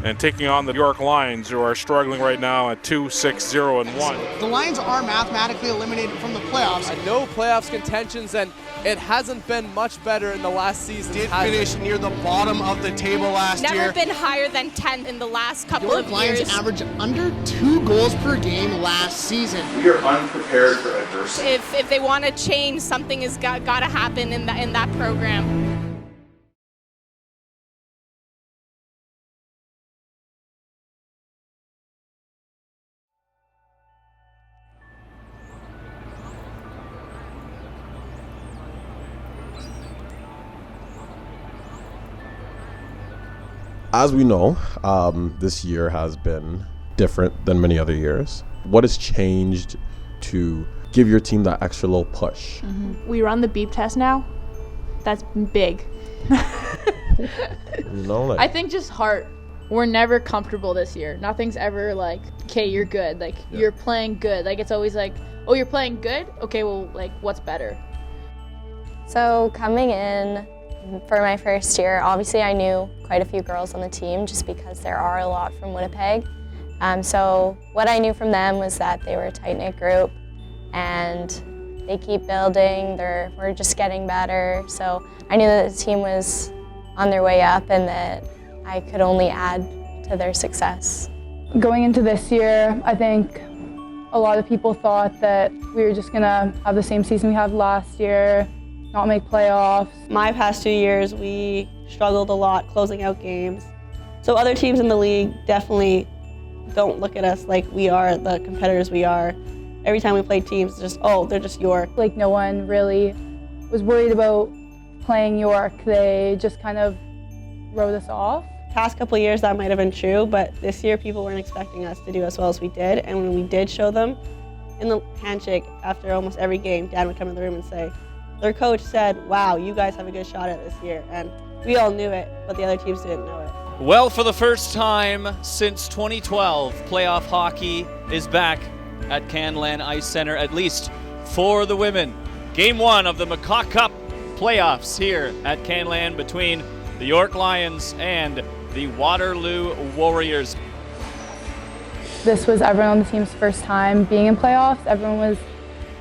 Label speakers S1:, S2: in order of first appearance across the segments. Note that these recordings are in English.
S1: and taking on the York Lions, who are struggling right now at 2-6-0-1.
S2: The Lions are mathematically eliminated from the playoffs.
S3: No playoffs contentions, and it hasn't been much better in the last season.
S2: Did finish near the bottom of the table last year.
S4: Never been higher than 10 in the last couple
S2: York
S4: of
S2: Lions
S4: years.
S2: averaged under 2 goals per game last season.
S5: We are unprepared for adversity.
S4: If they want to change, something has got to happen in that program.
S6: As we know, this year has been different than many other years. What has changed to give your team that extra little push?
S7: We run the beep test now. That's big. I think just heart. We're never comfortable this year. Nothing's ever like, okay, you're good. Like, you're playing good. Like, it's always like, oh, you're playing good? Okay, well, like, what's better?
S8: So coming in for my first year, obviously I knew quite a few girls on the team just because there are a lot from Winnipeg. So what I knew from them was that they were a tight-knit group and they keep building, we're just getting better. So I knew that the team was on their way up and that I could only add to their success.
S9: Going into this year, I think a lot of people thought that we were just gonna have the same season we had last year, not make playoffs.
S10: My past 2 years, we struggled a lot closing out games. So other teams in the league definitely don't look at us like we are the competitors we are. Every time we play teams, it's just, oh, they're just York.
S9: Like, no one really was worried about playing York. They just kind of wrote us off.
S10: Past couple of years, that might have been true, but this year people weren't expecting us to do as well as we did. And when we did show them, in the handshake after almost every game, Dad would come in the room and say, their coach said, wow, you guys have a good shot at this year. And we all knew it, but the other teams didn't know it.
S11: Well, for the first time since 2012, playoff hockey is back at Canlan Ice Center, at least for the women. Game 1 of the McCaw Cup playoffs here at Canlan between the York Lions and the Waterloo Warriors.
S9: This was everyone on the team's first time being in playoffs. Everyone was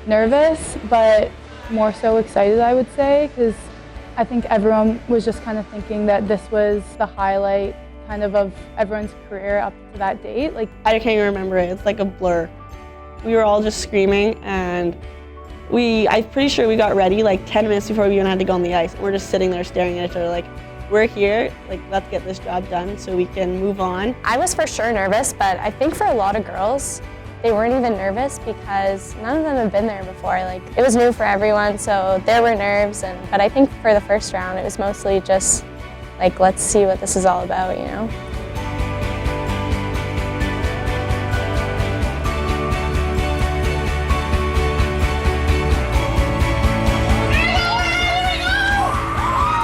S9: nervous, but more so excited, I would say, because I think everyone was just kind of thinking that this was the highlight kind of everyone's career up to that date. Like,
S10: I can't even remember it. It's like a blur. We were all just screaming, and I'm pretty sure we got ready like 10 minutes before we even had to go on the ice. We're just sitting there staring at each other like, we're here, like, let's get this job done so we can move on.
S8: I was for sure nervous, but I think for a lot of girls, they weren't even nervous because none of them had been there before. Like, it was new for everyone, so there were nerves. But I think for the first round, it was mostly just like, let's see what this is all about, you know?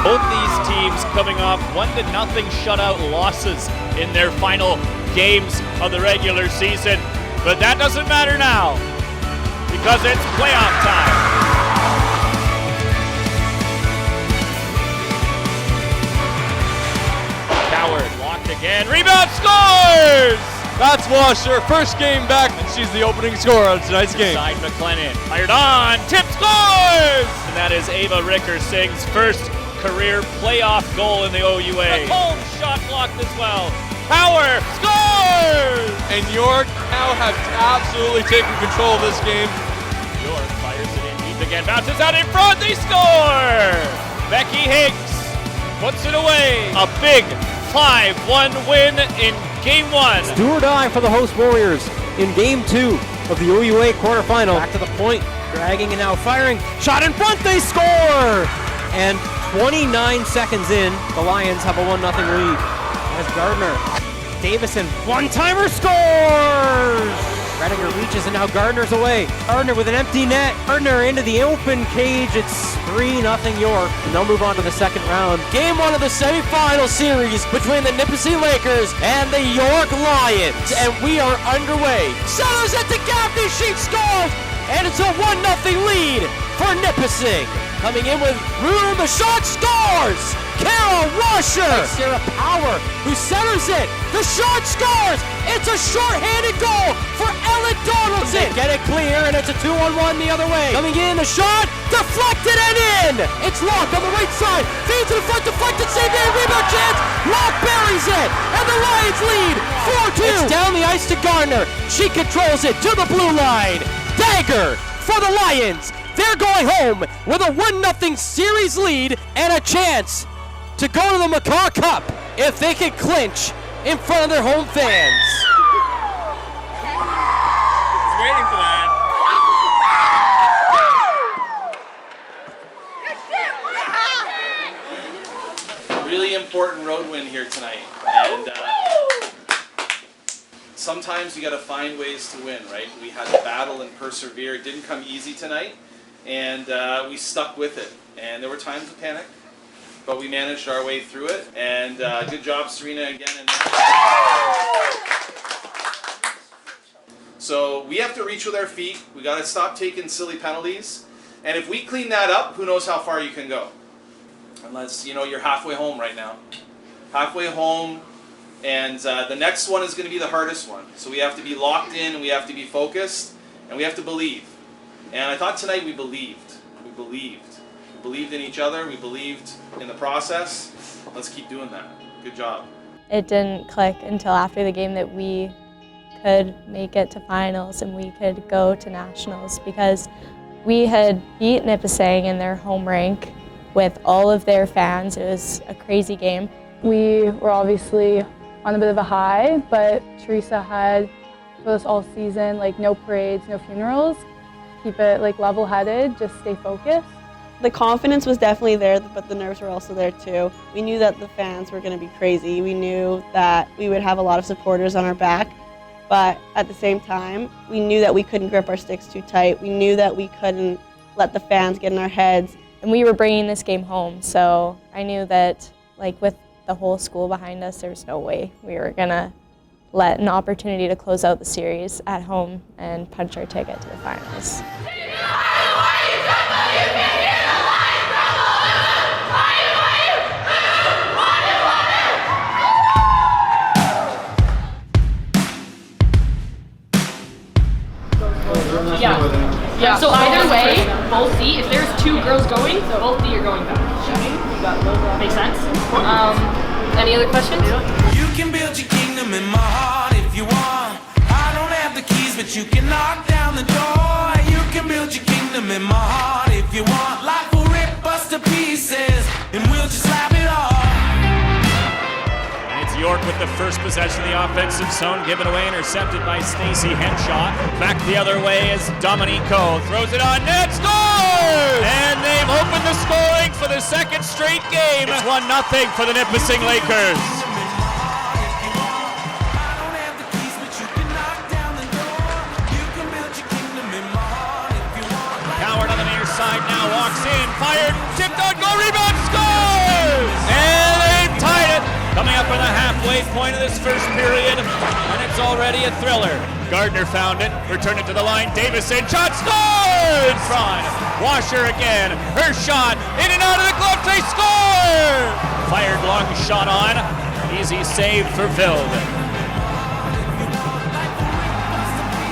S11: Both these teams coming off 1-0 shutout losses in their final games of the regular season. But that doesn't matter now, because it's playoff time. Coward locked again, rebound, scores!
S3: That's Washer, first game back, and she's the opening scorer of tonight's game.
S11: Side McLennan, fired on, tip, scores! And that is Ava Rickersing's first career playoff goal in the OUA. Home shot blocked as well. Power scores!
S3: And York now have absolutely taken control of this game.
S11: York fires it in deep again, bounces out in front, they score! Becky Higgs puts it away. A big 5-1 win in Game 1.
S12: Do or die for the host Warriors in Game 2 of the OUA quarterfinal. Back to the point, dragging and now firing. Shot in front, they score! And 29 seconds in, the Lions have a 1-0 lead. As Gardner, Davison, one-timer scores! Redinger reaches and now Gardner's away. Gardner with an empty net. Gardner into the open cage. It's 3-0 York. And they'll move on to the second round. Game 1 of the semifinal series between the Nipissing Lakers and the York Lions. And we are underway. Sellers at the Gaffney, she scores! And it's a 1-0 lead for Nipissing. Coming in with room, the shot scores! Carol Washer! Sarah Power, who centers it. The shot scores! It's a short-handed goal for Ellen Donaldson. They get it clear, and it's a 2-on-1 the other way. Coming in, the shot, deflected and in! It's Locke on the right side. Feeds to the front, deflected, save day, rebound chance. Locke buries it, and the Lions lead 4-2. It's down the ice to Gardner. She controls it to the blue line. Dagger for the Lions. They're going home with a 1-0 series lead and a chance to go to the Macaw Cup if they can clinch in front of their home fans.
S11: Waiting for that.
S13: Really important road win here tonight, and sometimes you got to find ways to win, right? We had to battle and persevere. It didn't come easy tonight, and we stuck with it. And there were times of panic, but we managed our way through it. And good job, Serena, again. So we have to reach with our feet. We got to stop taking silly penalties. And if we clean that up, who knows how far you can go? Unless, you know, you're halfway home right now. Halfway home, and the next one is going to be the hardest one. So we have to be locked in, and we have to be focused, and we have to believe. And I thought tonight we believed. We believed. We believed in each other. We believed in the process. Let's keep doing that. Good job.
S8: It didn't click until after the game that we could make it to finals and we could go to nationals, because we had beat Nipissing in their home rink with all of their fans. It was a crazy game.
S9: We were obviously on a bit of a high, but Teresa had told us all season, like, no parades, no funerals, keep it like level-headed, just stay focused.
S10: The confidence was definitely there, but the nerves were also there too. We knew that the fans were going to be crazy. We knew that we would have a lot of supporters on our back, but at the same time, we knew that we couldn't grip our sticks too tight. We knew that we couldn't let the fans get in our heads.
S8: And we were bringing this game home, so I knew that, like, with the whole school behind us, there was no way we were gonna let an opportunity to close out the series at home and punch our ticket to the finals.
S14: Yeah, so either way, both D, if there's two girls going, both D are going back. Makes sense? Any other questions?
S15: You can build your kingdom in my heart if you want. I don't have the keys, but you can knock down the door. You can build your kingdom in my heart if you want. Life will rip us to pieces, and we'll just slap it off.
S11: And it's York with the first possession of the offensive zone, given away, intercepted by Stacey Henshaw. Back the other way is Dominico. Throws it on net, scores! And they've opened the scoring for the second straight game. It's 1-0 for the Nipissing Lakers. Coward on the near side now walks in, fired, tipped on, goal, rebound, scores! And they've tied it. Coming up on the halfway point of this first period, and it's already a thriller. Gardner found it, returned it to the line, Davison, shot, score! In front, Washer again, her shot, in and out of the glove, they score! Fired long shot on, easy save for Vild.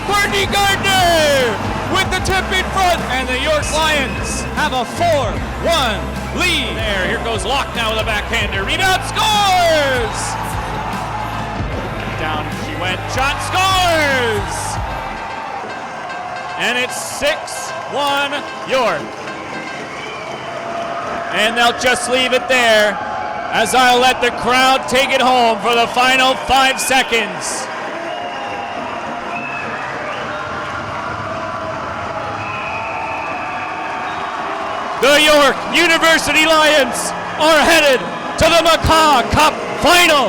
S11: Courtney Gardner with the tip in front, and the York Lions have a 4-1 lead. There, here goes Locke now with a backhander. Rebound, scores! Down she went, shot, scores! And it's 6-1 York. And they'll just leave it there, as I'll let the crowd take it home for the final 5 seconds. The York University Lions are headed to the Macaw Cup Final.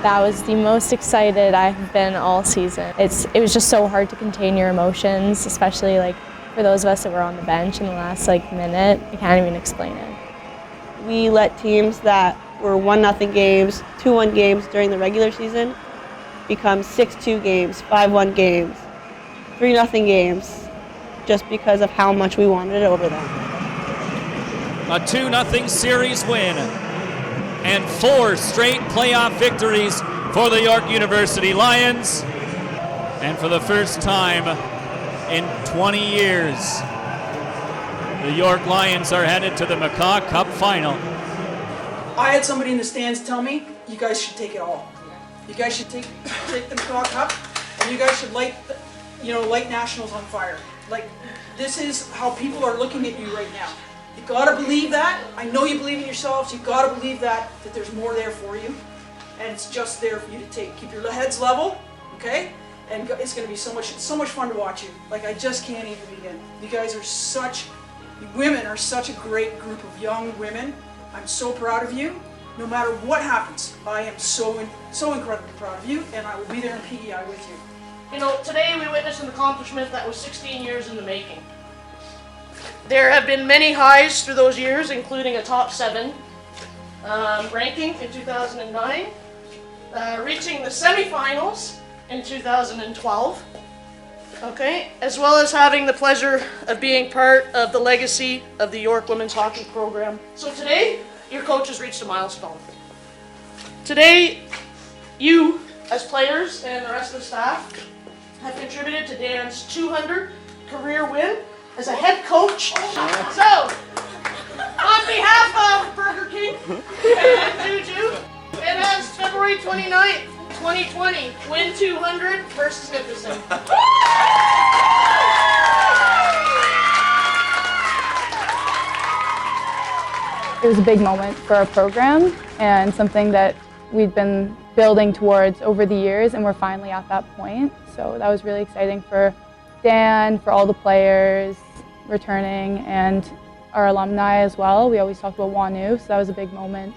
S8: That was the most excited I've been all season. It was just so hard to contain your emotions, especially like for those of us that were on the bench in the last minute. I can't even explain it.
S10: We let teams that were 1-0 games, 2-1 games during the regular season become 6-2 games, 5-1 games, 3-0 games, just because of how much we wanted it over them.
S11: A 2-0 series win and 4 straight playoff victories for the York University Lions. And for the first time in 20 years, the York Lions are headed to the McCaw Cup final.
S16: I had somebody in the stands tell me, you guys should take it all. You guys should take the McCaw Cup, and you guys should light Nationals on fire. Like, this is how people are looking at you right now. You gotta believe that. I know you believe in yourselves. You gotta believe that there's more there for you, and it's just there for you to take. Keep your heads level, okay? And it's gonna be so much fun to watch you. Like, I just can't even begin. You guys are women are such a great group of young women. I'm so proud of you. No matter what happens, I am so incredibly proud of you, and I will be there in PEI with you.
S14: You know, today we witnessed an accomplishment that was 16 years in the making. There have been many highs through those years, including a top 7 ranking in 2009, reaching the semifinals in 2012, okay, as well as having the pleasure of being part of the legacy of the York Women's Hockey program. So today, your coach has reached a milestone. Today, you, as players and the rest of the staff, have contributed to Dan's 200th career win as a head coach. So, on behalf of Burger King and Juju, it has February 29th, 2020, win 200 versus Nipperson.
S9: It was a big moment for our program and something that we'd been building towards over the years, and we're finally at that point. So that was really exciting for Dan, for all the players returning, and our alumni as well. We always talk about Wanu, so that was a big moment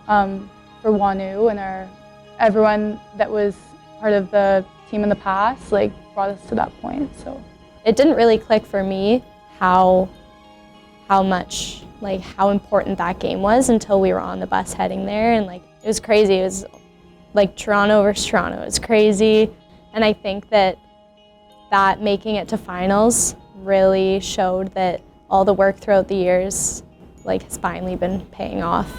S9: for Wanu, and everyone that was part of the team in the past, like, brought us to that point. So
S8: it didn't really click for me how much, like, how important that game was until we were on the bus heading there, and like, it was crazy. It was like Toronto versus Toronto. It was crazy, and I think that making it to finals really showed that all the work throughout the years, like, has finally been paying off.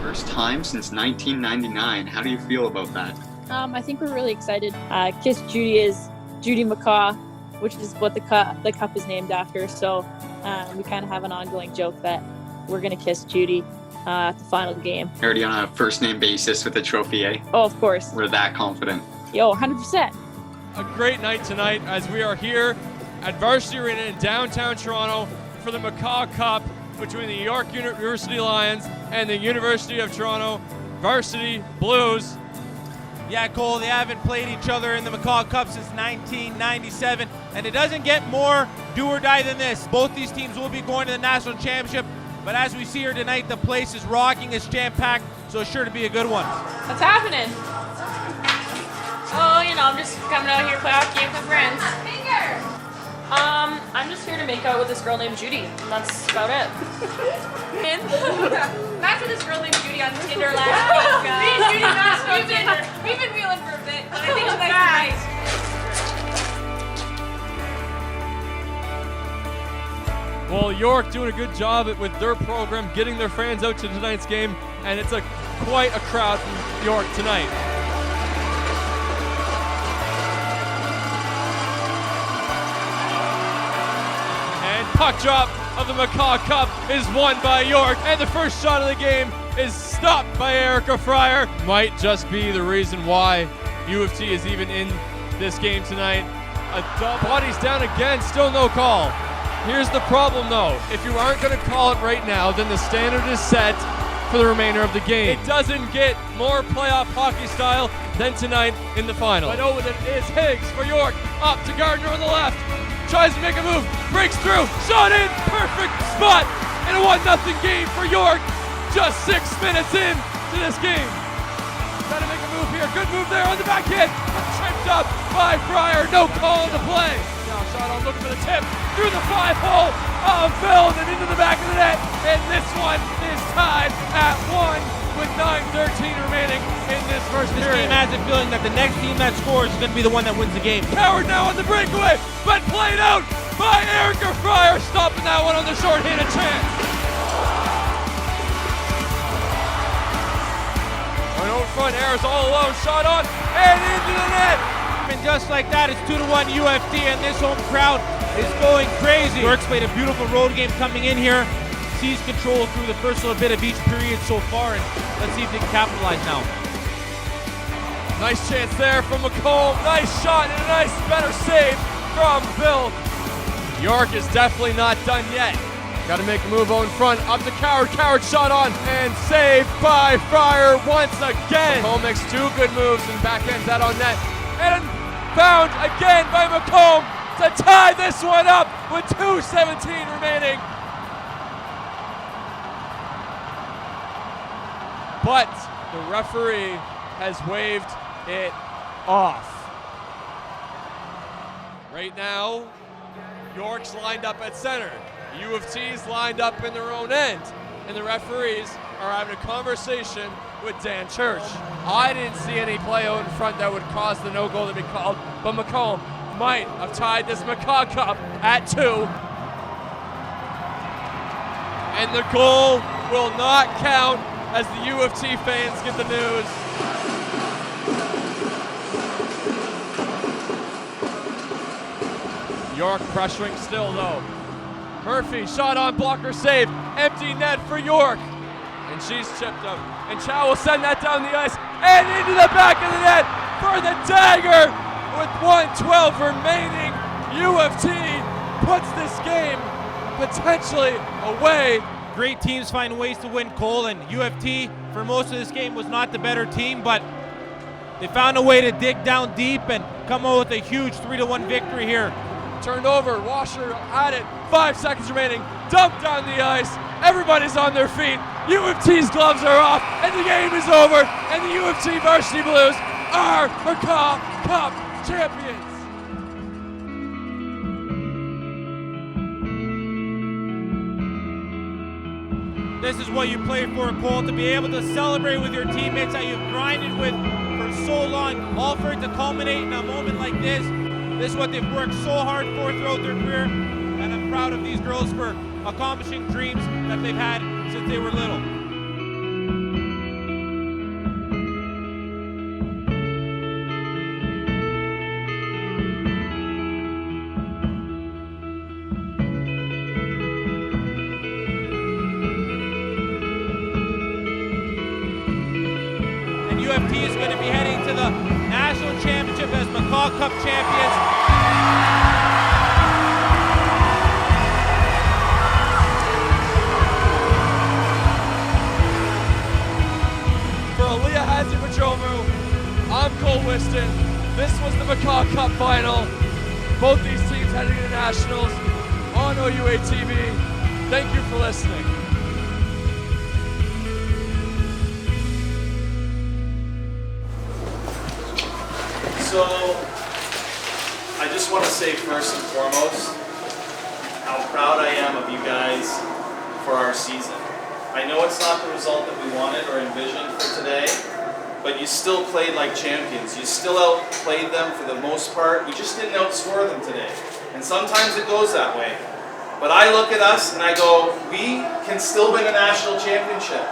S5: First time since 1999. How do you feel about that?
S17: I think we're really excited. Kiss Judy is Judy McCaw, which is what the cup is named after. So we kind of have an ongoing joke that we're going to kiss Judy at the final game.
S5: Already on a first name basis with the trophy, eh?
S17: Oh, of course.
S5: We're that confident.
S17: Yo, 100%.
S18: A great night tonight as we are here at Varsity Arena in downtown Toronto for the McCaw Cup between the York University Lions and the University of Toronto Varsity Blues.
S19: Yeah, Cole, they haven't played each other in the McCaw Cup since 1997, and it doesn't get more do or die than this. Both these teams will be going to the national championship, but as we see here tonight, the place is rocking, it's jam-packed, so it's sure to be a good one.
S14: What's happening? Oh, you know, I'm just coming out here to play hockey with my friends. I'm just here to make out with this girl named Judy, and that's about it.
S4: Matched with this girl named Judy on Tinder last week. Me and Judy matched on Tinder. We've been wheeling for a bit, but I think she's nice.
S18: Well, York doing a good job with their program, getting their fans out to tonight's game, and it's quite a crowd from York tonight. Puck drop of the McCaw Cup is won by York, and the first shot of the game is stopped by Erica Fryer. Might just be the reason why U of T is even in this game tonight. Body's down again, still no call. Here's the problem though, if you aren't going to call it right now, then the standard is set for the remainder of the game. It doesn't get more playoff hockey style than tonight in the final. But over it is Higgs for York, up to Gardner on the left. Tries to make a move, breaks through, shot in, perfect spot, and a 1-0 game for York. Just 6 minutes in to this game. Trying to make a move here, good move there on the backhand, tripped up by Fryer, no call on the play. Now shot on, looking for the tip, through the 5-hole of Feld and into the back of the net, and this one is tied at 1. with 9:13 remaining in this first
S19: This
S18: period.
S19: game has a feeling that the next team that scores is going to be the one that wins the game.
S18: Coward now on the breakaway, but played out by Erica Fryer, stopping that one on the short-handed chance. An out front, Harris all alone, shot on, and into the net.
S19: And just like that, it's 2-1 UFT, and this home crowd is going crazy. York's played a beautiful road game coming in here. Sees control through the first little bit of each period so far, and let's see if they can capitalize now.
S18: Nice chance there from McComb. Nice shot and a nice better save from Bill. York is definitely not done yet. Got to make a move out in front. Up to Coward. Coward shot on and saved by Fryer once again. McComb makes two good moves and backhands that on net. And found again by McComb to tie this one up with 2:17 remaining. But the referee has waved it off. Right now, York's lined up at center. U of T's lined up in their own end. And the referees are having a conversation with Dan Church. I didn't see any play out in front that would cause the no goal to be called, but McComb might have tied this McCaw Cup at 2. And the goal will not count as the U of T fans get the news. York pressuring still though. Murphy shot on, blocker save, empty net for York. And she's chipped up. And Chow will send that down the ice and into the back of the net for the dagger. With 1:12 remaining, U of T puts this game potentially away.
S19: Great teams find ways to win, Cole, and UFT for most of this game was not the better team, but they found a way to dig down deep and come out with a huge 3-1 victory here.
S18: Turned over, Washer had it, 5 seconds remaining, dumped down the ice, everybody's on their feet, U of T's gloves are off, and the game is over, and the U of T Varsity Blues are McCaw Cup champions.
S19: This is what you play for, Cole, to be able to celebrate with your teammates that you've grinded with for so long, all for it to culminate in a moment like this. This is what they've worked so hard for throughout their career, and I'm proud of these girls for accomplishing dreams that they've had since they were little. UFT is going to be heading to the national championship as McCaw Cup champions.
S18: For Aaliyah Hadzi-Pachomu, I'm Cole Whiston. This was the McCaw Cup final. Both these teams heading to nationals on OUA TV. Thank you for listening.
S13: So, I just want to say first and foremost how proud I am of you guys for our season. I know it's not the result that we wanted or envisioned for today, but you still played like champions. You still outplayed them for the most part. We just didn't outscore them today. And sometimes it goes that way. But I look at us and I go, we can still win a national championship.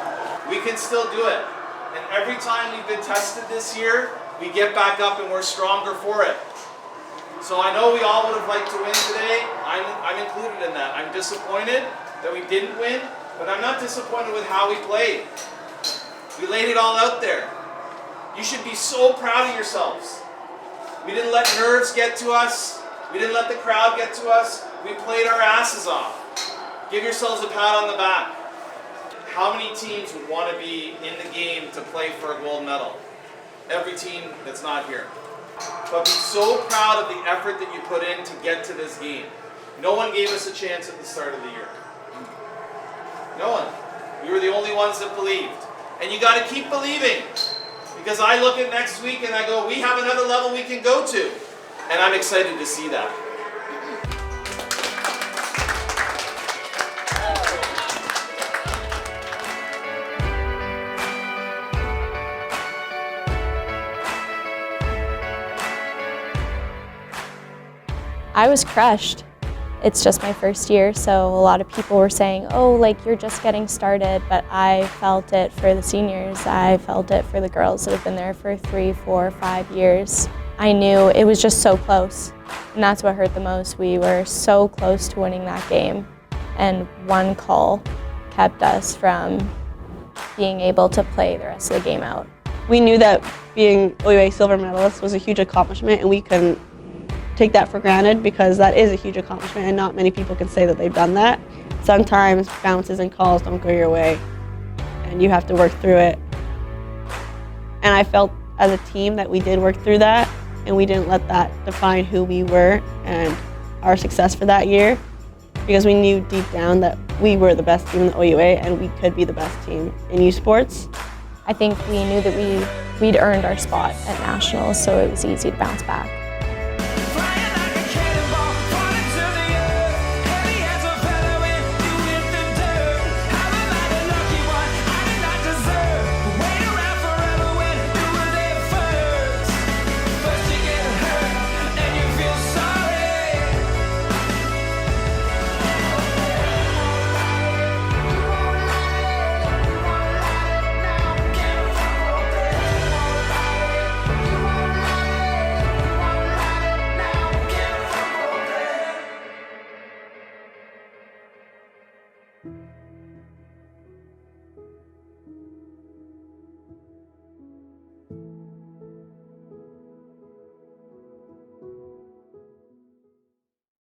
S13: We can still do it. And every time we've been tested this year, we get back up and we're stronger for it. So I know we all would have liked to win today. I'm included in that. I'm disappointed that we didn't win, but I'm not disappointed with how we played. We laid it all out there. You should be so proud of yourselves. We didn't let nerves get to us. We didn't let the crowd get to us. We played our asses off. Give yourselves a pat on the back. How many teams would want to be in the game to play for a gold medal? Every team that's not here. But be so proud of the effort that you put in to get to this game. No one gave us a chance at the start of the year. No one. We were the only ones that believed. And you got to keep believing. Because I look at next week and I go, we have another level we can go to. And I'm excited to see that.
S8: I was crushed. It's just my first year, so a lot of people were saying, oh, like you're just getting started, but I felt it for the seniors. I felt it for the girls that have been there for 3, 4, 5 years. I knew it was just so close, and that's what hurt the most. We were so close to winning that game, and one call kept us from being able to play the rest of the game out.
S10: We knew that being OUA silver medalist was a huge accomplishment, and we couldn't take that for granted because that is a huge accomplishment and not many people can say that they've done that. Sometimes bounces and calls don't go your way and you have to work through it. And I felt as a team that we did work through that and we didn't let that define who we were and our success for that year because we knew deep down that we were the best team in the OUA and we could be the best team in U Sports.
S8: I think we knew that we'd earned our spot at Nationals, so it was easy to bounce back.